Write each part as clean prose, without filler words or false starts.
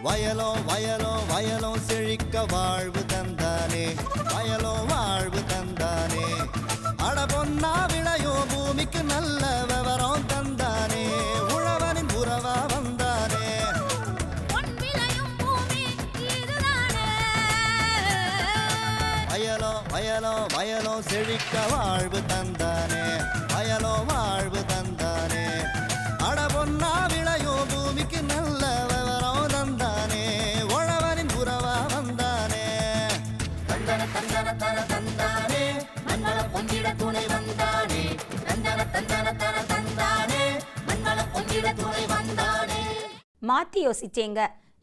வயலோ வயலோ வயலோ செழிக்க வாழ்வு தந்தானே, வயலோ வாழ்வு தந்தானே. அட பொன்னா விளையோ பூமிக்கு நல்ல விவரம் தந்தானே, உழவனின் உறவா வந்தானே. வயலோ வயலோ வயலோ செழிக்க வாழ்வு தந்தானே, வயலோ வாழ்வு தந்தானே. அட பொன்னா விளையோ பூமிக்கு நல்ல விவரம் தந்தானே, உழவனின் உறவா வந்தானே. தந்தன தந்தன தன தந்தானே, மண்ணள பொங்கிட துணை வந்தானே. தந்தன தந்தன தன தந்தானே, மண்ணள பொங்கிட துணை வந்தானே. மாத்தி யோசிச்சேங்க.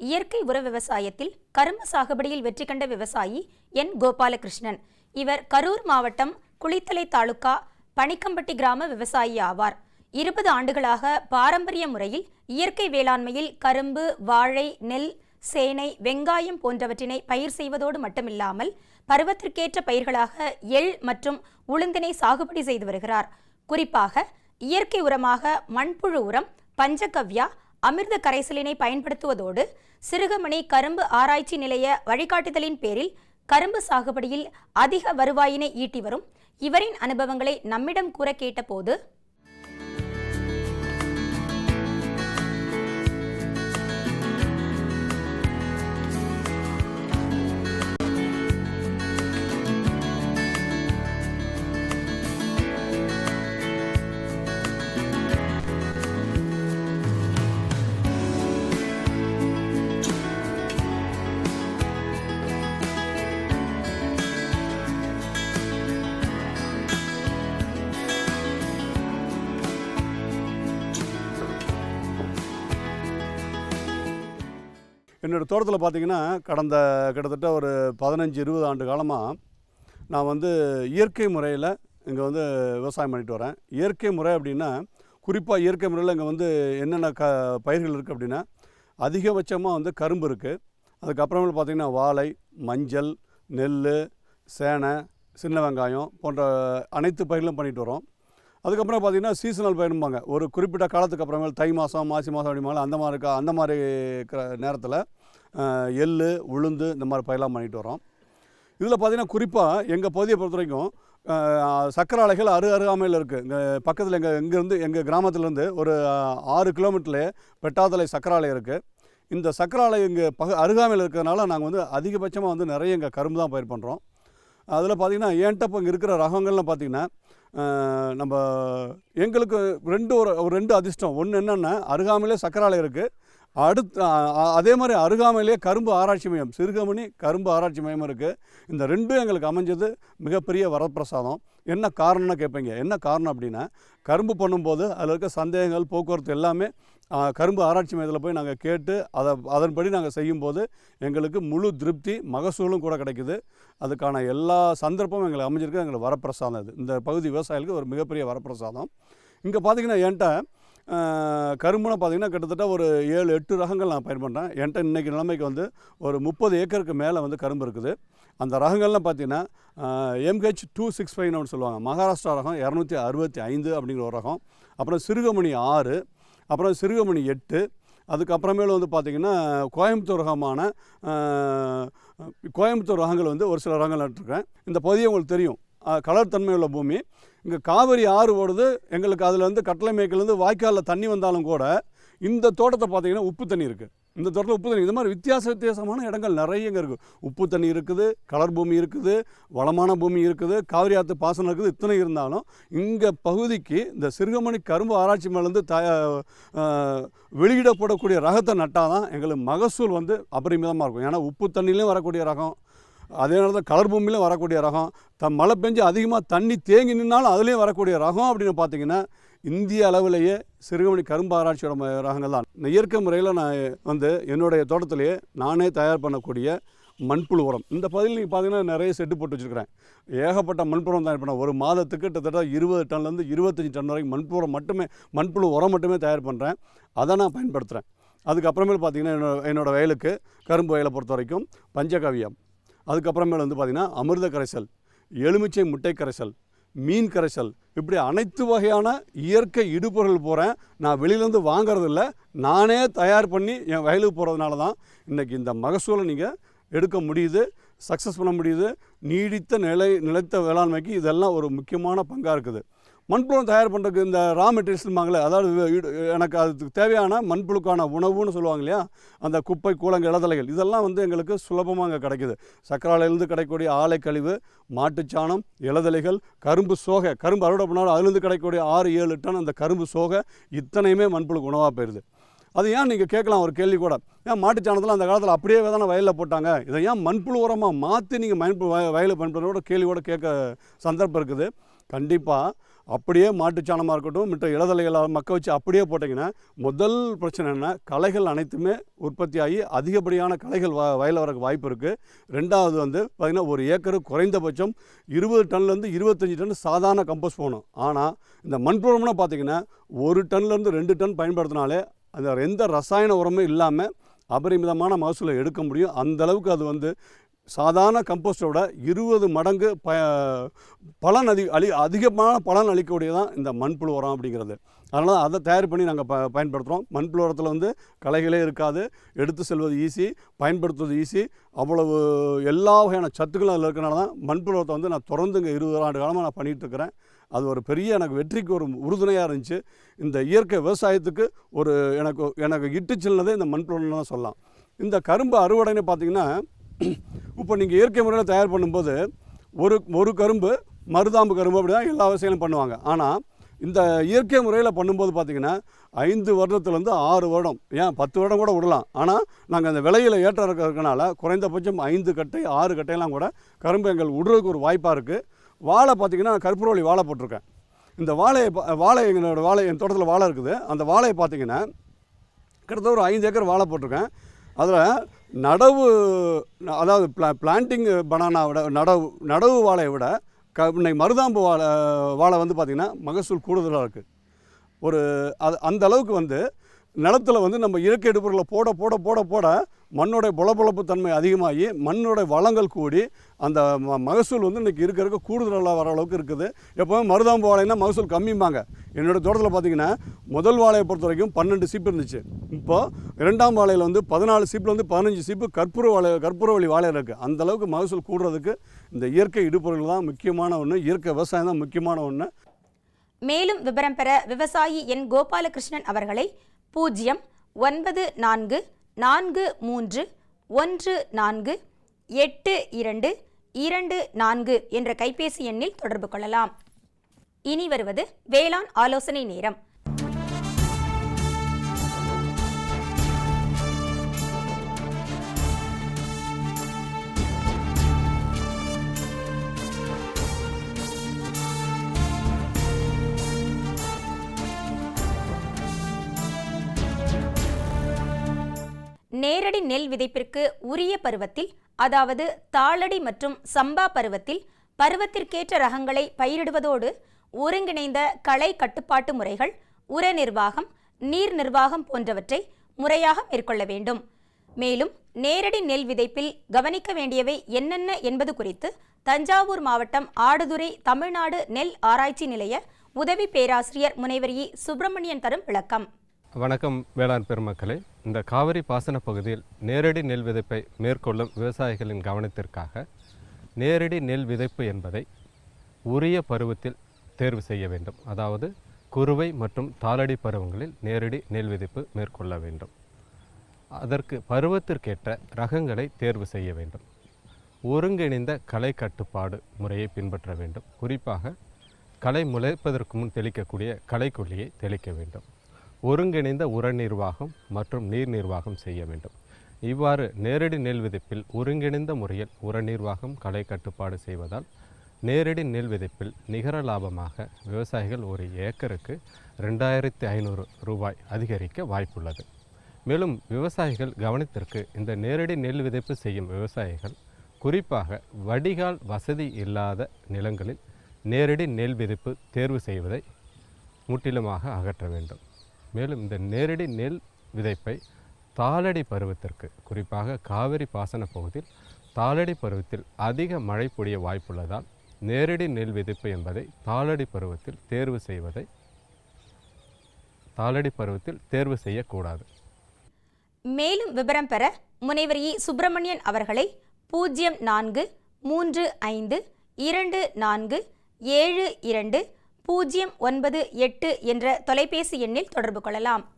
இயற்கை உர விவசாயத்தில் கரும்பு சாகுபடியில் வெற்றி கண்ட விவசாயி என் கோபாலகிருஷ்ணன். இவர் கரூர் மாவட்டம் குளித்தலை தாலுகா பணிக்கம்பட்டி கிராம விவசாயி ஆவார். 20 ஆண்டுகளாக பாரம்பரிய முறையில் இயற்கை வேளாண்மையில் கரும்பு, வாழை, நெல், சேனை, வெங்காயம் போன்றவற்றினை பயிர் செய்வதோடு மட்டுமில்லாமல் பருவத்திற்கேற்ற பயிர்களாக எள் மற்றும் உளுந்தினை சாகுபடி செய்து வருகிறார். குறிப்பாக இயற்கை உரமாக மண்புழு உரம், பஞ்சகவ்யா, அமிர்த கரைசலினை பயன்படுத்துவதோடு சிறுகமணி கரும்பு ஆராய்ச்சி நிலைய வழிகாட்டுதலின் பேரில் கரும்பு சாகுபடியில் அதிக வருவாயினை ஈட்டி வரும் இவரின் அனுபவங்களை நம்மிடம் கூற கேட்டபோது, என்னோடய தோட்டத்தில் பார்த்திங்கன்னா கடந்த கிட்டத்தட்ட ஒரு 15-20 ஆண்டு காலமாக நான் வந்து இயற்கை முறையில் இங்கே வந்து விவசாயம் பண்ணிட்டு வரேன். இயற்கை முறை அப்படின்னா குறிப்பாக இயற்கை முறையில் இங்கே வந்து என்னென்ன பயிர்கள் இருக்குது அப்படின்னா அதிகபட்சமாக வந்து கரும்பு இருக்குது. அதுக்கப்புறமேல பார்த்திங்கன்னா வாழை, மஞ்சள், நெல், சேனை, சின்ன வெங்காயம் போன்ற அனைத்து பயிர்களும் பண்ணிட்டு வரோம். அதுக்கப்புறம் பார்த்திங்கன்னா சீசனல் பயிரும்பாங்க. ஒரு குறிப்பிட்ட காலத்துக்கு அப்புறமேல் தை மாதம், மாசி மாதம் அப்படிமாதிரி அந்த மாதிரி இருக்கிற நேரத்தில் எள், உளுந்து இந்த மாதிரி பயிரெலாம் பண்ணிட்டு வரோம். இதில் பார்த்திங்கன்னா குறிப்பாக எங்கள் பகுதியை பொறுத்த வரைக்கும் சக்கரை ஆலைகள் அருகாமையில் இருக்குது. இங்கே பக்கத்தில் எங்கள் கிராமத்துலேருந்து ஒரு 6 கிலோமீட்டர்லேயே பெட்டாதலை சக்கரை ஆலை இருக்குது. இந்த சக்கரை ஆலை இங்கே அருகாமையில் இருக்கிறதுனால நாங்கள் வந்து அதிகபட்சமாக வந்து நிறைய இங்கே கரும்பு தான் பயிர் பண்ணுறோம். அதில் பார்த்திங்கன்னா என்கிட்ட இப்போ இங்கே இருக்கிற ரகங்கள்லாம் பார்த்திங்கன்னா நம்ம எங்களுக்கு ரெண்டு அதிர்ஷ்டம். ஒன்று என்னென்னா அருகாமையிலே சக்கரை ஆலை இருக்குது. அதே மாதிரி அருகாமையிலே கரும்பு ஆராய்ச்சி மையம், சிறுகமணி கரும்பு ஆராய்ச்சி மையம் இருக்குது. இந்த ரெண்டும் எங்களுக்கு அமைஞ்சது மிகப்பெரிய வரப்பிரசாதம். என்ன காரணம்னு கேட்பீங்க. என்ன காரணம் அப்படின்னா கரும்பு பண்ணும்போது அதில் இருக்க சந்தேகங்கள், போக்குவரத்து எல்லாமே கரும்பு ஆராய்ச்சி மையத்தில் போய் நாங்கள் கேட்டு அதன்படி நாங்கள் செய்யும்போது எங்களுக்கு முழு திருப்தி, மகசூலும் கூட கிடைக்குது. அதுக்கான எல்லா சந்தர்ப்பமும் எங்களுக்கு அமைஞ்சிருக்கு. எங்களுக்கு வரப்பிரசாதம் இது. இந்த பகுதி விவசாயிகளுக்கு ஒரு மிகப்பெரிய வரப்பிரசாதம். இங்கே பார்த்திங்கன்னா என்கிட்ட கரும்புனா பார்த்திங்கன்னா கிட்டத்தட்ட ஒரு 7-8 ரகங்கள் நான் பயிர் பண்ணுறேன். என்கிட்ட இன்றைக்கி நிலைமைக்கு வந்து ஒரு 30 ஏக்கருக்கு மேலே வந்து கரும்பு இருக்குது. அந்த ரகங்கள்லாம் பார்த்திங்கன்னா MH265 சொல்லுவாங்க. மகாராஷ்டிரா ரகம் 265 அப்படிங்கிற ஒரு ரகம். அப்புறம் சிறுகமணி 6, அப்புறம் சிறுகமணி 8, அதுக்கப்புறமேல வந்து பார்த்திங்கன்னா கோயம்புத்தூர் ரகங்கள் வந்து ஒரு சில ரகங்கள் நட்டுருக்கேன். இந்த பகுதியை உங்களுக்கு தெரியும், கலர் தன்மை உள்ள பூமி. இங்கே காவிரி ஆறு ஓடுது. எங்களுக்கு அதில் வந்து கட்டளை மேய்க்கிலேருந்து வாய்க்காலில் தண்ணி வந்தாலும் கூட இந்த தோட்டத்தை பார்த்திங்கன்னா உப்பு தண்ணி இருக்குது. இந்த தோட்டத்தில் உப்பு தண்ணி, இந்த மாதிரி வித்தியாசமான இடங்கள் நிறைய இங்கே இருக்குது. உப்பு தண்ணி இருக்குது, கலர் பூமி இருக்குது, வளமான பூமி இருக்குது, காவிரி ஆற்று பாசனம் இருக்குது. இத்தனை இருந்தாலும் இங்கே பகுதிக்கு இந்த சிறுகமணி கரும்பு ஆராய்ச்சி மேலேருந்து வெளியிடப்படக்கூடிய ரகத்தை நட்டால் தான் எங்களுக்கு மகசூல் வந்து அபரிமிதமாக இருக்கும். ஏன்னா உப்பு தண்ணிலையும் வரக்கூடிய ரகம், அதே நேரத்தில் கலர் பூமியிலும் வரக்கூடிய ரகம், மழை பெஞ்சு அதிகமாக தண்ணி தேங்கி நின்னாலும் அதுலேயும் வரக்கூடிய ரகம் அப்படின்னு பார்த்திங்கன்னா இந்திய அளவிலேயே சிறுகமணி கரும்பு ஆராய்ச்சியோட ரகங்கள் தான். இயற்கை முறையில் நான் வந்து என்னுடைய தோட்டத்திலேயே நானே தயார் பண்ணக்கூடிய மண்புழு உரம். இந்த பகுதியில் நீங்கள் பார்த்திங்கன்னா நிறைய செட்டு போட்டு வச்சுருக்கிறேன். ஏகப்பட்ட மண்புழு தயார் பண்ணேன். ஒரு மாதத்துக்கு கிட்டத்தட்ட 20 டன்லேருந்து 25 டன் வரைக்கும் மண்புழு உரம் மட்டுமே தயார் பண்ணுறேன். அதை நான் பயன்படுத்துகிறேன். அதுக்கப்புறமேல் பார்த்திங்கன்னா என்னோடய வயலுக்கு கரும்பு வயலை பொறுத்த வரைக்கும் பஞ்சகவ்யம், அதுக்கப்புறமேல வந்து பார்த்திங்கன்னா அமிர்த கரைசல், எலுமிச்சை முட்டை கரைசல், மீன் கரைசல், இப்படி அனைத்து வகையான இயற்கை இடுபொருள் போகிறேன். நான் வெளியிலேருந்து வாங்குறதில்ல, நானே தயார் பண்ணி என் வயலுக்கு போகிறதுனால தான் இன்றைக்கி இந்த மகசூலை நீங்கள் எடுக்க முடியுது, சக்ஸஸ் பண்ண முடியுது. நீடித்த நிலைத்த வேளாண்மைக்கு இதெல்லாம் ஒரு முக்கியமான பங்காக இருக்குது. மண்புழு தயார் பண்ணுறதுக்கு இந்த ரா மெட்டீரியல்ஸ்பாங்களே, அதாவது எனக்கு அதுக்கு தேவையான மண்புழுக்கான உணவுன்னு சொல்லுவாங்க இல்லையா, அந்த குப்பை கூலங்கள் இலதலைகள் இதெல்லாம் வந்து எங்களுக்கு சுலபமாக அங்கே கிடைக்குது. சக்கராலையிலேருந்து கிடைக்கக்கூடிய ஆலை கழிவு, மாட்டுச்சாணம், இலதலைகள், கரும்பு சோகை, கரும்பு அறுவடை பண்ணாலும் அதுலேருந்து கிடைக்கக்கூடிய 6-7 டன் அந்த கரும்பு சோகை இத்தனையுமே மண்புழுக்கு உணவாக போயிடுது. அது ஏன் நீங்கள் கேட்கலாம் ஒரு கேள்வி கூட, ஏன் மாட்டுச்சாணத்தில் அந்த காலத்தில் அப்படியே தானே வயலில் போட்டாங்க, இதை ஏன் மண்புழு உரமாக மாற்றி நீங்கள் வயலில் பயன்படுறதோட கேள்வியோட கேட்க சந்தர்ப்பம் இருக்குது. கண்டிப்பாக அப்படியே மாட்டுச்சாணமாக இருக்கட்டும், மற்ற இலதலைகளை மக்க வச்சு அப்படியே போட்டிங்கன்னா முதல் பிரச்சனை என்ன, களைகள் அனைத்துமே உற்பத்தியாகி அதிகப்படியான களைகள் வயலில் வரக்கு வாய்ப்பு இருக்குது. ரெண்டாவது வந்து பார்த்திங்கன்னா ஒரு ஏக்கருக்கு குறைந்தபட்சம் 20 டன்லேருந்து 25 டன் சாதாரண கம்போஸ்ட் போகணும். ஆனால் இந்த மண்புழும்னா பார்த்திங்கன்னா 1 டன்லேருந்து 2 டன் பயன்படுத்தினாலே அந்த எந்த ரசாயன உரமும் இல்லாமல் அபரிமிதமான மகசூலை எடுக்க முடியும். அந்தளவுக்கு அது வந்து சாதாரண கம்போஸ்டோட 20 மடங்கு பலன் அதிகமான பலன் அளிக்கக்கூடியதான் இந்த மண்புழு உரம் அப்படிங்கிறது. அதனால் அதை தயார் பண்ணி நாங்கள் பயன்படுத்துகிறோம். மண்புழு உரத்தில் வந்து களைகளே இருக்காது, எடுத்து செல்வது ஈஸி, பயன்படுத்துவது ஈஸி, அவ்வளவு எல்லா வகையான சத்துக்களும் அதில் இருக்கிறனால தான் மண்புழு உரத்தை வந்து நான் தொடர்ந்து இங்கே 20 ஆண்டு காலமாக நான் பண்ணிகிட்ருக்கிறேன். அது ஒரு பெரிய எனக்கு வெற்றிக்கு ஒரு உறுதுணையாக இருந்துச்சு. இந்த இயற்கை விவசாயத்துக்கு ஒரு எனக்கு இட்டு செல்லுனதே இந்த மண்புழுன்னு தான் சொல்லலாம். இந்த கரும்பு அறுவடைன்னு பார்த்திங்கன்னா, இப்போ நீங்கள் இயற்கை முறையில் தயார் பண்ணும்போது ஒரு கரும்பு மருதாம்பு கரும்பு அப்படி தான் எல்லா விவசாயிகளும் பண்ணுவாங்க. ஆனால் இந்த இயற்கை முறையில் பண்ணும்போது பார்த்திங்கன்னா 5 வருடத்துலேருந்து 6 வருடம், ஏன் 10 வருடம் கூட விடலாம். ஆனால் நாங்கள் அந்த விலையில் ஏற்றம் இருக்கிறதுனால குறைந்தபட்சம் 5 கட்டை 6 கட்டையெல்லாம் கூட கரும்பு எங்கள் விடுறதுக்கு ஒரு வாய்ப்பாக இருக்குது. வாழை பார்த்திங்கன்னா கற்பூரவள்ளி வாழை போட்டிருக்கேன். இந்த வாழை என் தோட்டத்தில் வாழை இருக்குது. அந்த வாழையை பார்த்திங்கன்னா கிட்டத்தட்ட ஒரு 5 ஏக்கர் வாழை போட்டிருக்கேன். அதில் அதாவது பிளான்டிங் பனானா விட நடவு வாழையை விட இன்னைக்கு மருதாம்பு வாழை வந்து பார்த்திங்கன்னா மகசூல் கூடுதலாக இருக்குது. அந்த அளவுக்கு வந்து நிலத்தில் வந்து நம்ம இயற்கை இடுபொருளை போட போட போட போட மண்ணோடைய பொலப்பொலப்பு தன்மை அதிகமாகி மண்ணோட வளங்கள் கூடி அந்த மகசூல் வந்து இன்றைக்கி இருக்க கூடுதலாக வர அளவுக்கு இருக்குது. எப்போவுமே மருதாம்பு வாழைன்னா மகசூல் கம்மிம்பாங்க. என்னோடய தோட்டத்தில் பார்த்திங்கன்னா முதல் வாழையை பொறுத்த வரைக்கும் 12 சீப்பு இருந்துச்சு. இப்போது 2ஆம் வாழையில் வந்து 14 சீப்பில் வந்து 15 சீப்பு கற்பூரவள்ளி வாழை இருக்குது. அந்தளவுக்கு மகசூல் கூடுறதுக்கு இந்த இயற்கை இடுபொருள் தான் முக்கியமான ஒன்று, இயற்கை விவசாயம் தான் முக்கியமான ஒன்று. மேலும் விவரம் பெற விவசாயி என் கோபாலகிருஷ்ணன் அவர்களை 09414148224 என்ற கைபேசி எண்ணில் தொடர்பு கொள்ளலாம். இனி வருவது வேளாண் ஆலோசனை நேரம். நேரடி நெல் விதைப்பிற்கு உரிய பருவத்தில், அதாவது தாளடி மற்றும் சம்பா பருவத்தில் பருவத்திற்கேற்ற ரகங்களை பயிரிடுவதோடு ஒருங்கிணைந்த களை கட்டுப்பாட்டு முறைகள், உர நிர்வாகம், நீர் நிர்வாகம் போன்றவற்றை முறையாக மேற்கொள்ள வேண்டும். மேலும் நேரடி நெல் விதைப்பில் கவனிக்க வேண்டியவை என்னென்ன என்பது குறித்து தஞ்சாவூர் மாவட்டம் ஆடுதுறை தமிழ்நாடு நெல் ஆராய்ச்சி நிலைய உதவி பேராசிரியர் முனைவர் இ. சுப்பிரமணியன் தரும் விளக்கம். வணக்கம் வேளாண் பெருமக்களே. இந்த காவிரி பாசன பகுதியில் நேரடி நெல் விதைப்பை மேற்கொள்ளும் விவசாயிகளின் கவனத்திற்காக நேரடி நெல் விதைப்பு என்பதை உரிய பருவத்தில் தேர்வு செய்ய வேண்டும். அதாவது குறுவை மற்றும் தாளடி பருவங்களில் நேரடி நெல் விதைப்பு மேற்கொள்ள வேண்டும். அதற்கு பருவத்திற்கேற்ற ரகங்களை தேர்வு செய்ய வேண்டும். ஒருங்கிணைந்த களை கட்டுப்பாடு முறையை பின்பற்ற வேண்டும். குறிப்பாக களை முளைப்பதற்கு முன் தெளிக்கக்கூடிய களைக்கொல்லியை தெளிக்க வேண்டும். ஒருங்கிணைந்த உர நிர்வாகம் மற்றும் நீர் நிர்வாகம் செய்ய வேண்டும். இவ்வாறு நேரடி நெல் விதைப்பில் ஒருங்கிணைந்த முறையில் உர நிர்வாகம் களை கட்டுப்பாடு செய்வதால் நேரடி நெல் விதைப்பில் நிகர லாபமாக விவசாயிகள் ஒரு ஏக்கருக்கு 2500 ரூபாய் அதிகரிக்க வாய்ப்புள்ளது. மேலும் விவசாயிகள் கவனத்திற்கு இந்த நேரடி நெல் விதைப்பு செய்யும் விவசாயிகள் குறிப்பாக வடிகால் வசதி இல்லாத நிலங்களில் நேரடி நெல் விதைப்பு தேர்வு செய்வதை முற்றிலுமாக அகற்ற வேண்டும். மேலும் இந்த நேரடி நெல் விதைப்பை தாளடி பருவத்திற்கு, குறிப்பாக காவிரி பாசன பகுதியில் தாளடி பருவத்தில் அதிக மழை பொழிய வாய்ப்புள்ளதால் நேரடி நெல் விதைப்பு என்பதை தாளடி பருவத்தில் தேர்வு செய்யக்கூடாது. மேலும் விவரம் பெற முனைவர் இ. சுப்பிரமணியன் அவர்களை 0435247209 என்ற தொலைபேசி எண்ணில் தொடர்பு கொள்ளலாம்.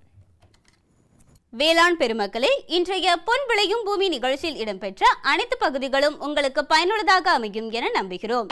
வேளாண் பெருமக்களே, இன்றைய பொன் விளையும் பூமி நிகழ்ச்சியில் இடம்பெற்ற அனைத்து பகுதிகளும் உங்களுக்கு பயனுள்ளதாக அமையும் என நம்புகிறோம்.